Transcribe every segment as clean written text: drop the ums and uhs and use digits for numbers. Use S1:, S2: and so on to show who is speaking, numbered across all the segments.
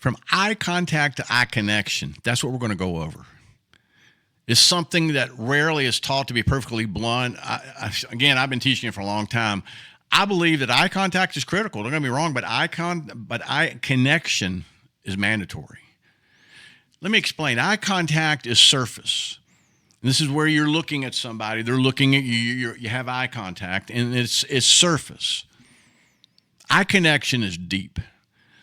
S1: From eye contact to eye connection, that's what we're going to go over. It's something that rarely is taught to be perfectly blunt. Again, I've been teaching it for a long time. I believe that eye contact is critical. Don't get me wrong, but eye connection is mandatory. Let me explain. Eye contact is surface. This is where you're looking at somebody. They're looking at you. You have eye contact, and it's surface. Eye connection is deep.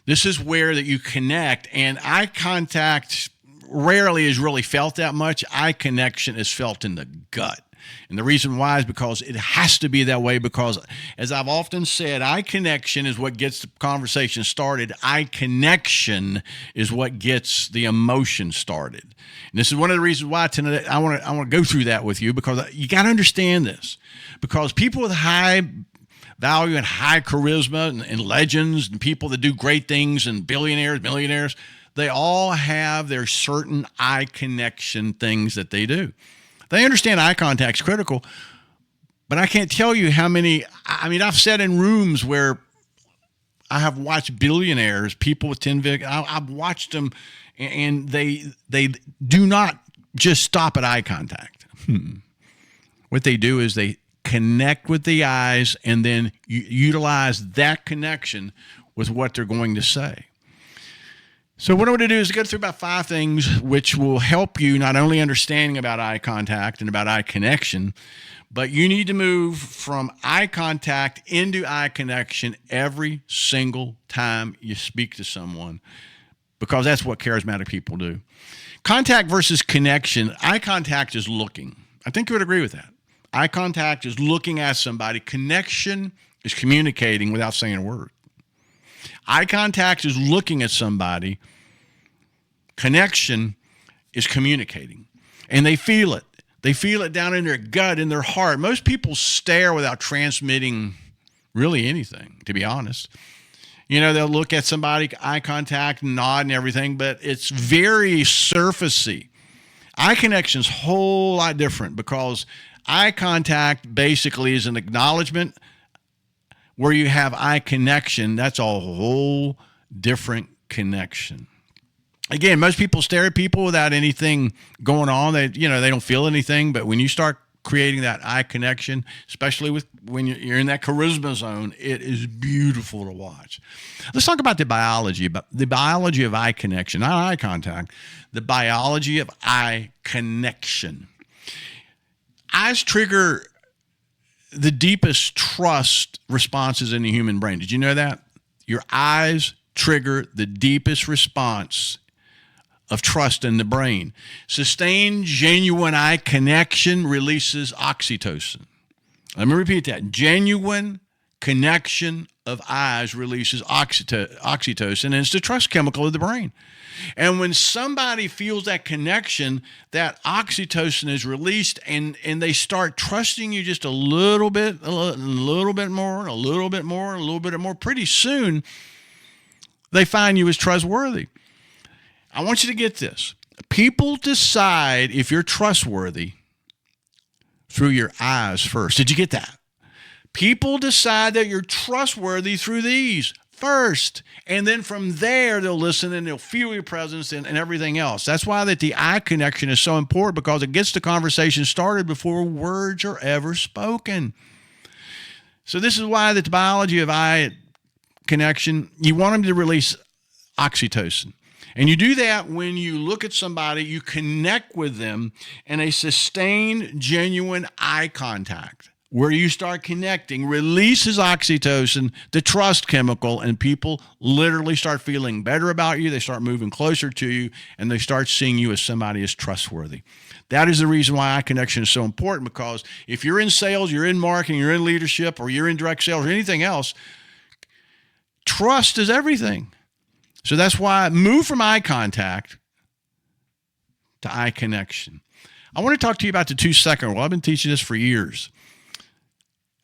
S1: This is where that you connect, and eye contact rarely is really felt that much. Eye connection is felt in the gut. And the reason why is because it has to be that way because, as I've often said, eye connection is what gets the conversation started. Eye connection is what gets the emotion started. And this is one of the reasons why tonight I want to go through that with you because you got to understand this. Because people with high value and high charisma and legends and people that do great things and billionaires, millionaires, they all have their certain eye connection things that they do. They understand eye contact's critical, but I can't tell you how many. I've sat in rooms where I have watched billionaires, people with 10 I've watched them, and they do not just stop at eye contact. What they do is they connect with the eyes and then utilize that connection with what they're going to say. So what I'm going to do is go through about 5 things which will help you not only understanding about eye contact and about eye connection, but you need to move from eye contact into eye connection every single time you speak to someone because that's what charismatic people do. Contact versus connection. Eye contact is looking. I think you would agree with that. Eye contact is looking at somebody. Connection is communicating without saying a word. Eye contact is looking at somebody. Connection is communicating. And they feel it. They feel it down in their gut, in their heart. Most people stare without transmitting really anything, to be honest. You know, they'll look at somebody, eye contact, nod and everything, but it's very surfacey. Eye connection's a whole lot different because eye contact basically is an acknowledgement. Where you have eye connection, that's a whole different connection. Again, most people stare at people without anything going on. They don't feel anything. But when you start creating that eye connection, especially when you're in that charisma zone, it is beautiful to watch. Let's talk about the biology of eye connection, not eye contact. The biology of eye connection. Eyes trigger the deepest trust responses in the human brain. Did you know that? Your eyes trigger the deepest response of trust in the brain. Sustained, genuine eye connection releases oxytocin. Let me repeat that. Genuine connection of eyes releases oxytocin, and it's the trust chemical of the brain. And when somebody feels that connection, that oxytocin is released, and they start trusting you just a little bit more, a little bit more. Pretty soon, they find you as trustworthy. I want you to get this. People decide if you're trustworthy through your eyes first. Did you get that? People decide that you're trustworthy through these first. And then from there, they'll listen and they'll feel your presence and everything else. That's why that the eye connection is so important because it gets the conversation started before words are ever spoken. So this is why that the biology of eye connection, you want them to release oxytocin. And you do that when you look at somebody, you connect with them in a sustained, genuine eye contact. Where you start connecting, releases oxytocin, the trust chemical, and people literally start feeling better about you. They start moving closer to you, and they start seeing you as somebody as trustworthy. That is the reason why eye connection is so important, because if you're in sales, you're in marketing, you're in leadership, or you're in direct sales or anything else, trust is everything. So that's why move from eye contact to eye connection. I want to talk to you about the 2-second rule. I've been teaching this for years.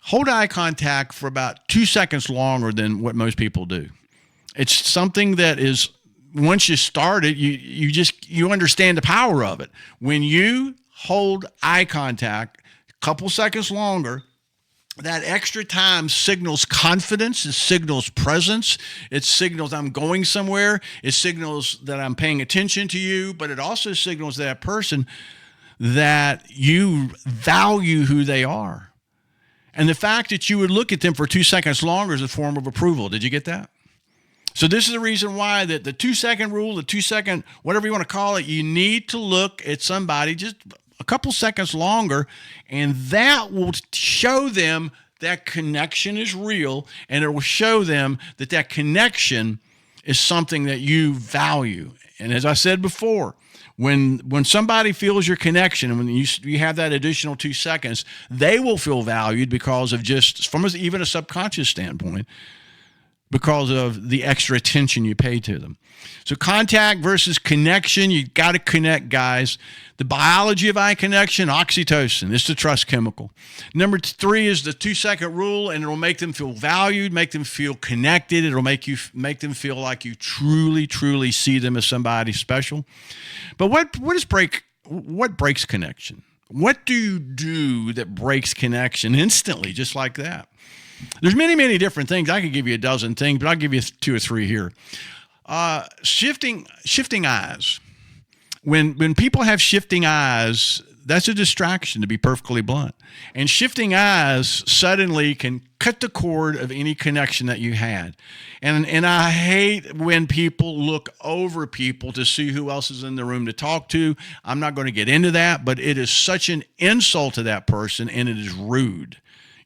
S1: Hold eye contact for about 2 seconds longer than what most people do. It's something that is, once you start it, you understand the power of it. When you hold eye contact a couple seconds longer, That extra time signals confidence, it signals presence, it signals I'm going somewhere, it signals that I'm paying attention to you, but it also signals that person that you value who they are. And the fact that you would look at them for 2 seconds longer is a form of approval. Did you get that? So this is the reason why that the 2-second rule, the 2-second, whatever you want to call it, you need to look at somebody just a couple seconds longer, and that will show them that connection is real, and it will show them that that connection is something that you value. And as I said before, when somebody feels your connection, and when you have that additional 2 seconds, they will feel valued because of just from even a subconscious standpoint, because of the extra attention you pay to them. So contact versus connection, you got to connect, guys. The biology of eye connection, oxytocin, it's the trust chemical. Number 3 is the 2-second rule, and it'll make them feel valued, make them feel connected. It'll make them feel like you truly, truly see them as somebody special. But what breaks connection? What do you do that breaks connection instantly, just like that? There's many, many different things. I could give you a dozen things, but I'll give you 2 or 3 here. Shifting eyes. When people have shifting eyes, that's a distraction, to be perfectly blunt. And shifting eyes suddenly can cut the cord of any connection that you had. And I hate when people look over people to see who else is in the room to talk to. I'm not going to get into that, but it is such an insult to that person, and it is rude.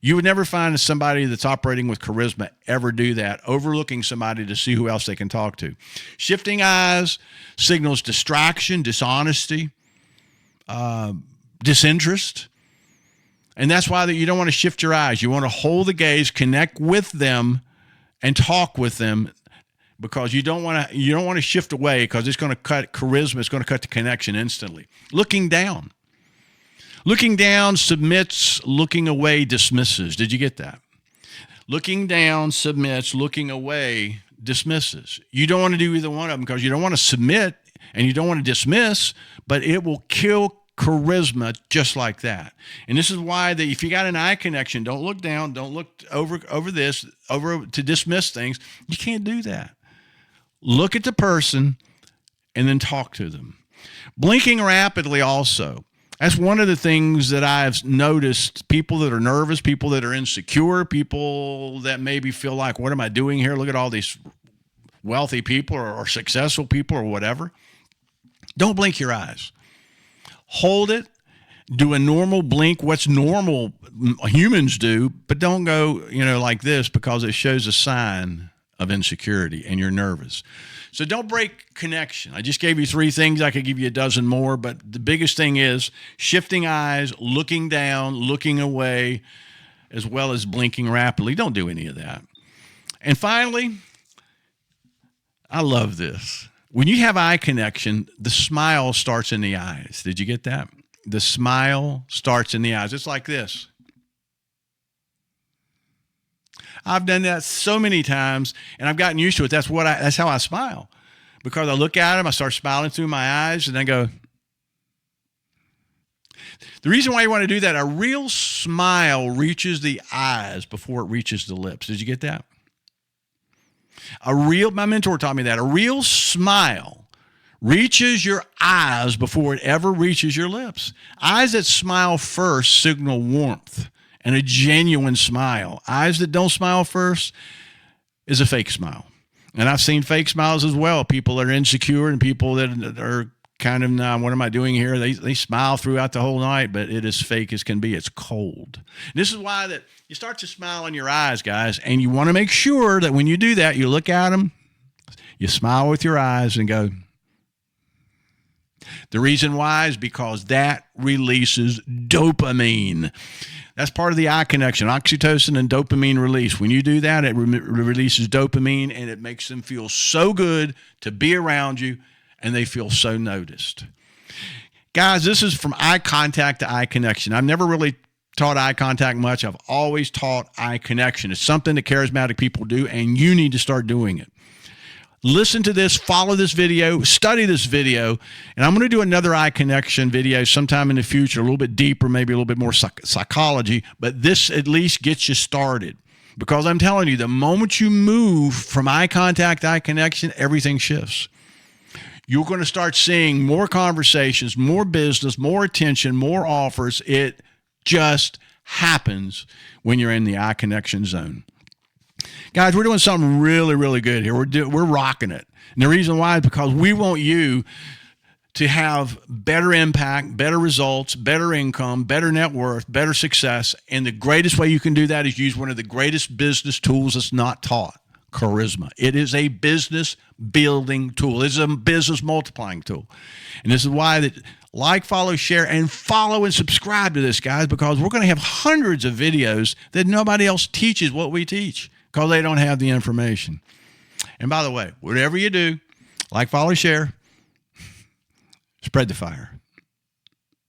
S1: You would never find somebody that's operating with charisma ever do that, overlooking somebody to see who else they can talk to. Shifting eyes signals distraction, dishonesty, disinterest. And that's why you don't want to shift your eyes. You want to hold the gaze, connect with them, and talk with them, because you don't want to shift away, because it's going to cut charisma. It's going to cut the connection instantly. Looking down. Looking down submits, looking away dismisses. Did you get that? Looking down submits, looking away dismisses. You don't want to do either one of them, because you don't want to submit and you don't want to dismiss, but it will kill charisma just like that. And this is why that if you got an eye connection, don't look down, don't look over to dismiss things. You can't do that. Look at the person and then talk to them. Blinking rapidly also. That's one of the things that I've noticed. People that are nervous, people that are insecure, people that maybe feel like, what am I doing here? Look at all these wealthy people or successful people or whatever. Don't blink your eyes. Hold it. Do a normal blink, what's normal humans do, but don't go, like this, because it shows a sign of insecurity and you're nervous. So don't break connection. I just gave you 3 things. I could give you a dozen more, but the biggest thing is shifting eyes, looking down, looking away, as well as blinking rapidly. Don't do any of that. And finally, I love this. When you have eye connection, the smile starts in the eyes. Did you get that? The smile starts in the eyes. It's like this. I've done that so many times, and I've gotten used to it. That's how I smile, because I look at them, I start smiling through my eyes, and I go. The reason why you want to do that, a real smile reaches the eyes before it reaches the lips. Did you get that? My mentor taught me that. A real smile reaches your eyes before it ever reaches your lips. Eyes that smile first signal warmth and a genuine smile. Eyes that don't smile first is a fake smile. And I've seen fake smiles as well. People that are insecure and people that are kind of, what am I doing here? They smile throughout the whole night, but it is fake as can be. It's cold. This is why that you start to smile in your eyes, guys, and you want to make sure that when you do that, you look at them, you smile with your eyes and go. The reason why is because that releases dopamine. That's part of the eye connection, oxytocin and dopamine release. When you do that, it releases dopamine, and it makes them feel so good to be around you, and they feel so noticed. Guys, this is from eye contact to eye connection. I've never really taught eye contact much. I've always taught eye connection. It's something that charismatic people do, and you need to start doing it. listen to this, follow this video, study this video, and I'm going to do another eye connection video sometime in the future, a little bit deeper, maybe a little bit more psychology, but this at least gets you started. Because I'm telling you, the moment you move from eye contact, eye connection, everything shifts. You're going to start seeing more conversations, more business, more attention, more offers. It just happens when you're in the eye connection zone. Guys, we're doing something really, really good here. We're rocking it. And the reason why is because we want you to have better impact, better results, better income, better net worth, better success. And the greatest way you can do that is use one of the greatest business tools that's not taught, charisma. It is a business building tool. It's a business multiplying tool. And this is why that like, follow, share, and follow and subscribe to this, guys, because we're going to have hundreds of videos that nobody else teaches what we teach because they don't have the information. And by the way, whatever you do, like, follow, share, spread the fire.